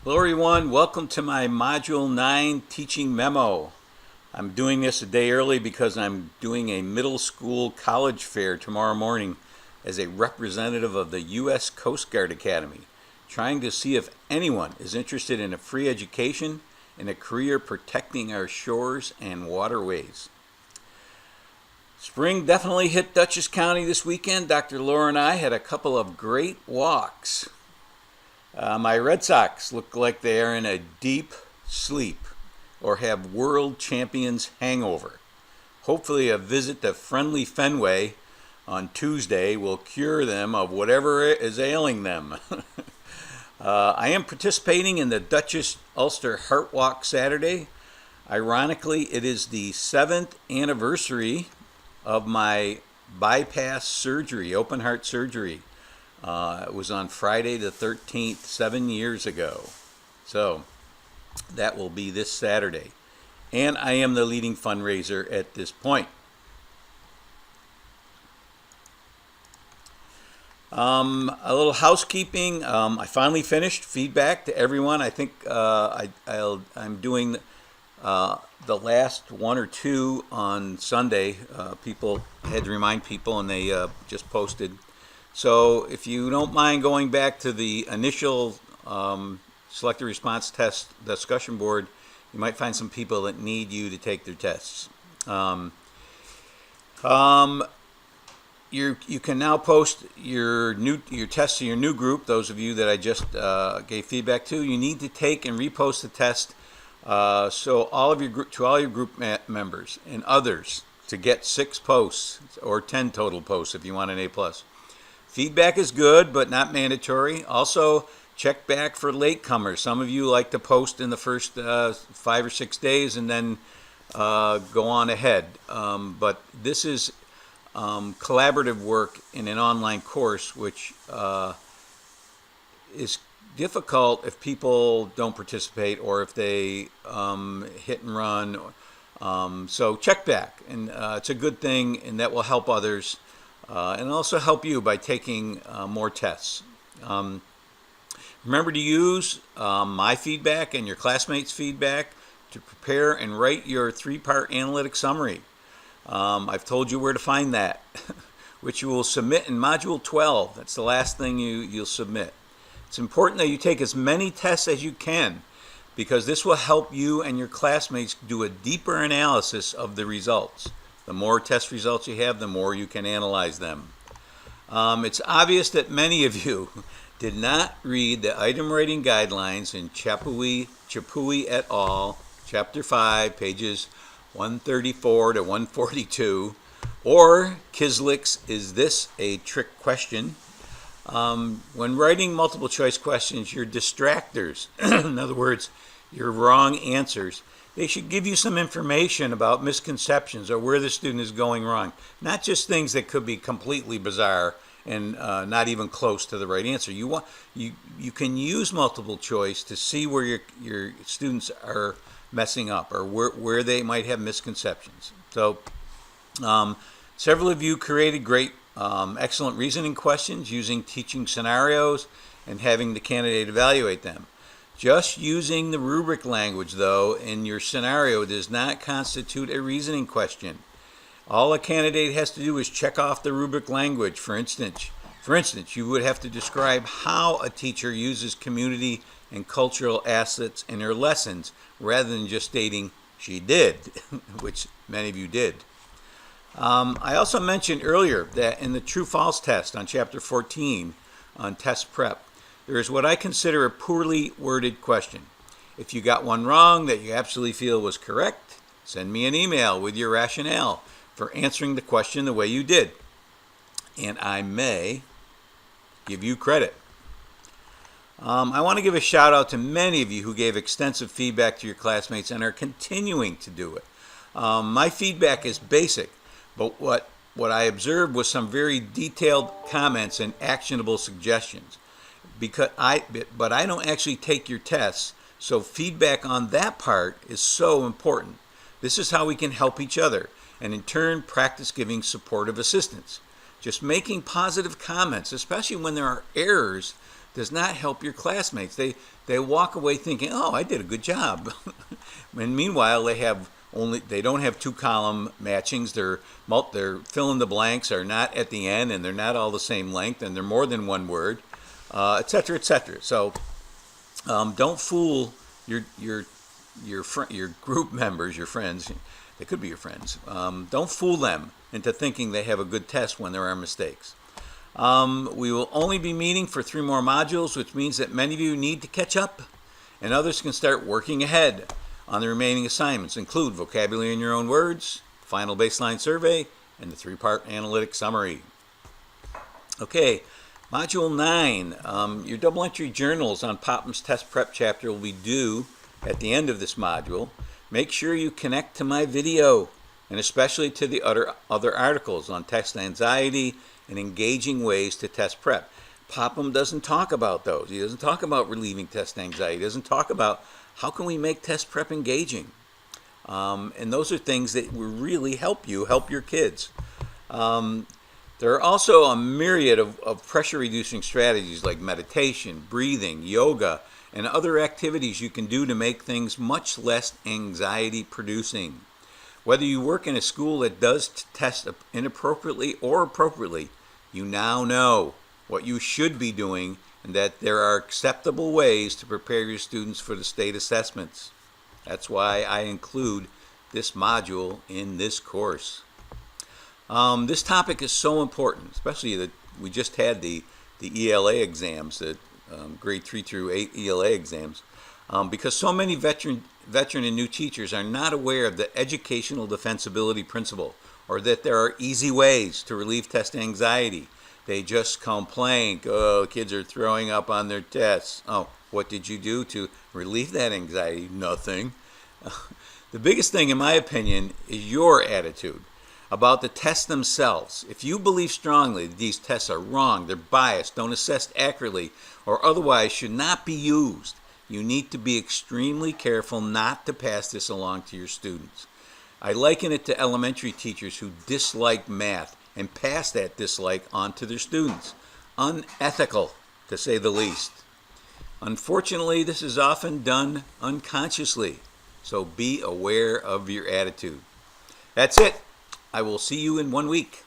Hello everyone, welcome to my Module 9 teaching memo. I'm doing this a day early because I'm doing a middle school college fair tomorrow morning as a representative of the U.S. Coast Guard Academy, trying to see if anyone is interested in a free education and a career protecting our shores and waterways. Spring definitely hit Dutchess County this weekend. Dr. Laura and I had a couple of great walks. My Red Sox look like they are in a deep sleep or have world champions hangover. Hopefully a visit to friendly Fenway on Tuesday will cure them of whatever is ailing them. I am participating in the Dutchess Ulster Heart Walk Saturday. Ironically, it is the 7th anniversary of my bypass surgery, open heart surgery. It was on Friday the 13th, 7 years ago. So that will be this Saturday. And I am the leading fundraiser at this point. A little housekeeping. I finally finished feedback to everyone. I think I'm doing the last one or two on Sunday. People had to remind people, and they just posted. So if you don't mind going back to the initial selected response test discussion board, you might find some people that need you to take their tests. You can now post your tests to your new group. Those of you that I just gave feedback to, you need to take and repost the test so all of your group members and others to get 6 posts or 10 total posts if you want an A+. Feedback is good, but not mandatory. Also, check back for latecomers. Some of you like to post in the first 5 or 6 days and then go on ahead. But this is collaborative work in an online course, which is difficult if people don't participate or if they hit and run. So check back, and it's a good thing, and that will help others. And also help you by taking more tests. Remember to use my feedback and your classmates' feedback to prepare and write your 3-part analytic summary. I've told you where to find that, which you will submit in Module 12. That's the last thing you'll submit. It's important that you take as many tests as you can, because this will help you and your classmates do a deeper analysis of the results. The more test results you have, the more you can analyze them. It's obvious that many of you did not read the item rating guidelines in Chapuis et al., Chapter 5, pages 134 to 142, or Kislik's Is This a Trick Question? When writing multiple choice questions, your distractors, in other words, your wrong answers, they should give you some information about misconceptions or where the student is going wrong, not just things that could be completely bizarre and not even close to the right answer. You can use multiple choice to see where your students are messing up or where they might have misconceptions. So several of you created great, excellent reasoning questions using teaching scenarios and having the candidate evaluate them. Just using the rubric language, though, in your scenario does not constitute a reasoning question. All a candidate has to do is check off the rubric language. For instance, you would have to describe how a teacher uses community and cultural assets in her lessons, rather than just stating she did, which many of you did. I also mentioned earlier that in the true-false test on Chapter 14 on test prep, there is what I consider a poorly worded question. If you got one wrong that you absolutely feel was correct, send me an email with your rationale for answering the question the way you did, and I may give you credit. I want to give a shout out to many of you who gave extensive feedback to your classmates and are continuing to do it. My feedback is basic, but what I observed was some very detailed comments and actionable suggestions. But I don't actually take your tests, so feedback on that part is so important. This is how we can help each other, and in turn practice giving supportive assistance. Just making positive comments, especially when there are errors does not help your classmates. They walk away thinking, oh, I did a good job. And meanwhile, they don't have 2-column matchings. Their fill in the blanks are not at the end, and they're not all the same length, and they're more than one word, et cetera, et cetera. So don't fool your group members, your friends. They could be your friends. Don't fool them into thinking they have a good test when there are mistakes. We will only be meeting for 3 more modules, which means that many of you need to catch up, and others can start working ahead on the remaining assignments. Include vocabulary in your own words, final baseline survey, and the 3-part analytic summary. Okay, Module 9. Your double entry journals on Popham's test prep chapter will be due at the end of this module. Make sure you connect to my video, and especially to the other articles on test anxiety and engaging ways to test prep. Popham doesn't talk about those. He doesn't talk about relieving test anxiety. He doesn't talk about how can we make test prep engaging. And those are things that will really help your kids. There are also a myriad of pressure-reducing strategies like meditation, breathing, yoga, and other activities you can do to make things much less anxiety-producing. Whether you work in a school that does test inappropriately or appropriately, you now know what you should be doing and that there are acceptable ways to prepare your students for the state assessments. That's why I include this module in this course. This topic is so important, especially that we just had the ELA exams, the grade 3 through 8 ELA exams, because so many veteran and new teachers are not aware of the educational defensibility principle, or that there are easy ways to relieve test anxiety. They just complain, oh, kids are throwing up on their tests. Oh, what did you do to relieve that anxiety? Nothing. The biggest thing, in my opinion, is your attitude about the tests themselves. If you believe strongly that these tests are wrong, they're biased, don't assess accurately, or otherwise should not be used, you need to be extremely careful not to pass this along to your students. I liken it to elementary teachers who dislike math and pass that dislike on to their students. Unethical, to say the least. Unfortunately, this is often done unconsciously, so be aware of your attitude. That's it. I will see you in 1 week.